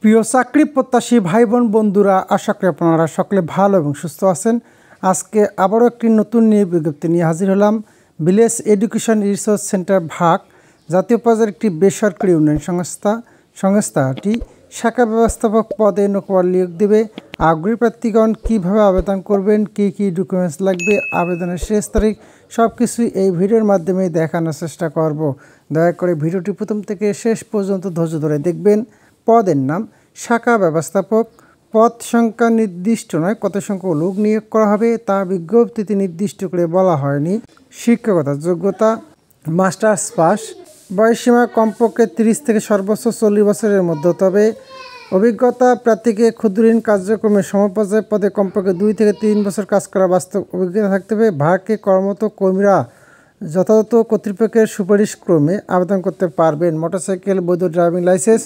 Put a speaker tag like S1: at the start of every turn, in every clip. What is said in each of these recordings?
S1: প্রিয় চাকরি প্রত্যাশী ভাই বোন বন্ধুরা, আশা করি আপনারা সকলে ভালো এবং সুস্থ আছেন। আজকে আবারও একটি নতুন নিয়োগ বিজ্ঞপ্তি নিয়ে হাজির হলাম। ভিলেজ এডুকেশন রিসোর্স সেন্টার ভাগ জাতীয় পর্যায়ের একটি বেসরকারি উন্নয়ন সংস্থাটি শাখা ব্যবস্থাপক পদে নৌকর নিয়োগ দেবে। আগ্রহী প্রার্থীগণ কীভাবে আবেদন করবেন, কী কী ডকুমেন্টস লাগবে, আবেদনের শেষ তারিখ সব কিছুই এই ভিডিওর মাধ্যমে দেখানোর চেষ্টা করব। দয়া করে ভিডিওটি প্রথম থেকে শেষ পর্যন্ত ধৈর্য ধরে দেখবেন। পদের নাম শাখা ব্যবস্থাপক। পদ সংখ্যা নির্দিষ্ট নয়, কত সংখ্যক লোক নিয়োগ করা হবে তা বিজ্ঞপ্তিতে নির্দিষ্ট করে বলা হয়নি। শিক্ষকতা যোগ্যতা মাস্টার্স পাস। বয়সসীমা কমপক্ষে 30 থেকে সর্বোচ্চ 40 বছরের মধ্যে হতে হবে। অভিজ্ঞতা প্রার্থীকে ক্ষুদ্র ঋণ কার্যক্রমে সমপর্যায় পদে কমপক্ষে 2 থেকে 3 বছর কাজ করা বাস্তব অভিজ্ঞতা থাকতে হবে। ভাগে কর্মরত কর্মীরা যথাযথ কর্তৃপক্ষের সুপারিশ ক্রমে আবেদন করতে পারবেন। মোটরসাইকেল, বৈধ ড্রাইভিং লাইসেন্স,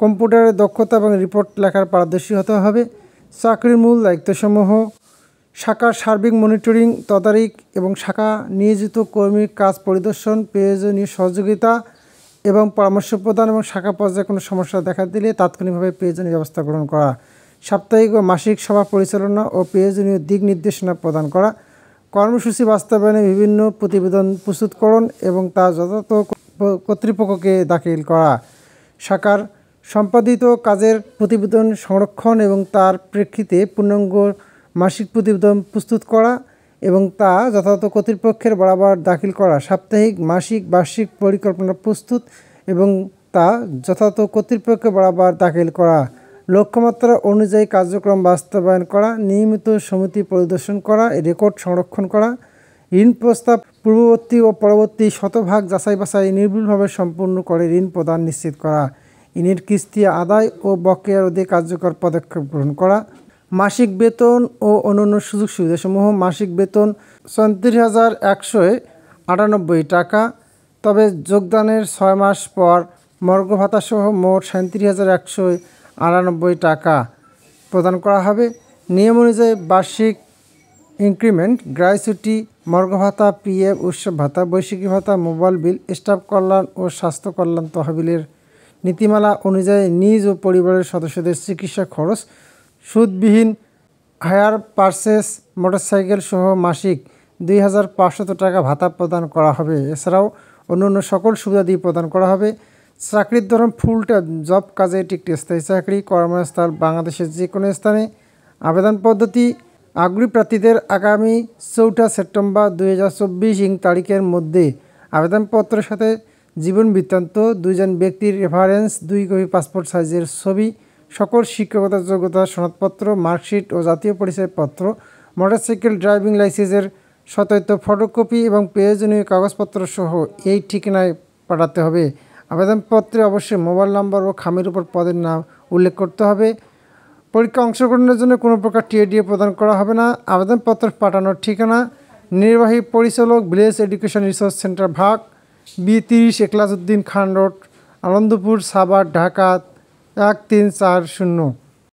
S1: কম্পিউটারের দক্ষতা এবং রিপোর্ট লেখার পারদর্শী হতে হবে। চাকরির মূল দায়িত্বসমূহ শাখার সার্বিক মনিটরিং, তদারকি এবং শাখা নিয়োজিত কর্মীর কাজ পরিদর্শন, প্রয়োজনীয় সহযোগিতা এবং পরামর্শ প্রদান এবং শাখা পর্যায়ে কোনো সমস্যা দেখা দিলে তাৎক্ষণিকভাবে প্রয়োজনীয় ব্যবস্থা গ্রহণ করা। সাপ্তাহিক ও মাসিক সভা পরিচালনা ও প্রয়োজনীয় দিক নির্দেশনা প্রদান করা। কর্মসূচি বাস্তবায়নে বিভিন্ন প্রতিবেদন প্রস্তুতকরণ এবং তা যথাযথ কর্তৃপক্ষকে দাখিল করা। শাখার সম্পাদিত কাজের প্রতিবেদন সংরক্ষণ এবং তার প্রেক্ষিতে পূর্ণাঙ্গ মাসিক প্রতিবেদন প্রস্তুত করা এবং তা যথাযথ কর্তৃপক্ষের বরাবর দাখিল করা। সাপ্তাহিক, মাসিক, বার্ষিক পরিকল্পনা প্রস্তুত এবং তা যথাযথ কর্তৃপক্ষের বরাবর দাখিল করা। লক্ষ্যমাত্রা অনুযায়ী কার্যক্রম বাস্তবায়ন করা। নিয়মিত সমিতি পরিদর্শন করা, রেকর্ড সংরক্ষণ করা। ঋণ প্রস্তাব পূর্ববর্তী ও পরবর্তী শতভাগ যাচাই বাছাই নির্ভুলভাবে সম্পূর্ণ করে ঋণ প্রদান নিশ্চিত করা। ঋণের কিস্তি আদায় ও বকেয়া রোধে কার্যকর পদক্ষেপ গ্রহণ করা। মাসিক বেতন ও অন্যান্য সুযোগ সুবিধাসমূহ মাসিক বেতন 34,198 টাকা, তবে যোগদানের 6 মাস পর মর্গ ভাতাসহ মোট 37,198 টাকা প্রদান করা হবে। নিয়ম অনুযায়ী বার্ষিক ইনক্রিমেন্ট, গ্র্যাচুইটি, মর্গ ভাতা, পিএফ, উৎসব ভাতা, বৈশাখী ভাতা, মোবাইল বিল, স্টাফ কল্যাণ ও স্বাস্থ্য কল্যাণ তহবিলের নীতিমালা অনুযায়ী নিজ ও পরিবারের সদস্যদের চিকিৎসা খরচ সুদবিহীন হায়ার পারচেস মোটরসাইকেল সহ মাসিক 2,500 টাকা ভাতা প্রদান করা হবে। এছাড়াও অন্যান্য সকল সুবিধাদি প্রদান করা হবে। চাকরির ধরন ফুল টাইম জব, কাজে এটি একটি স্থায়ী চাকরি। কর্মস্থল বাংলাদেশের যে কোনো স্থানে। আবেদন পদ্ধতি আগ্রহী প্রার্থীদের আগামী 4 সেপ্টেম্বর 2024 তারিখের মধ্যে আবেদনপত্রের সাথে জীবন বৃত্তান্ত, 2জন ব্যক্তির রেফারেন্স, 2 কপি পাসপোর্ট সাইজের ছবি, সকল শিক্ষকতার যোগ্যতা সনদপত্র, মার্কশিট ও জাতীয় পরিচয়পত্র, মোটরসাইকেল ড্রাইভিং লাইসেন্সের সত্যায়িত ফটোকপি এবং প্রয়োজনীয় কাগজপত্র সহ এই ঠিকানায় পাঠাতে হবে। আবেদনপত্রে অবশ্যই মোবাইল নাম্বার ও খামের উপর পদের নাম উল্লেখ করতে হবে। পরীক্ষা অংশগ্রহণের জন্য কোনো প্রকার টিএডিএ প্রদান করা হবে না। আবেদনপত্র পাঠানোর ঠিকানা নির্বাহী পরিচালক, ভিলেজ এডুকেশন রিসোর্স সেন্টার ভাগ, B30, একলাস উদ্দিন খান রোড, আনন্দপুর, সাভার, ঢাকা 1340।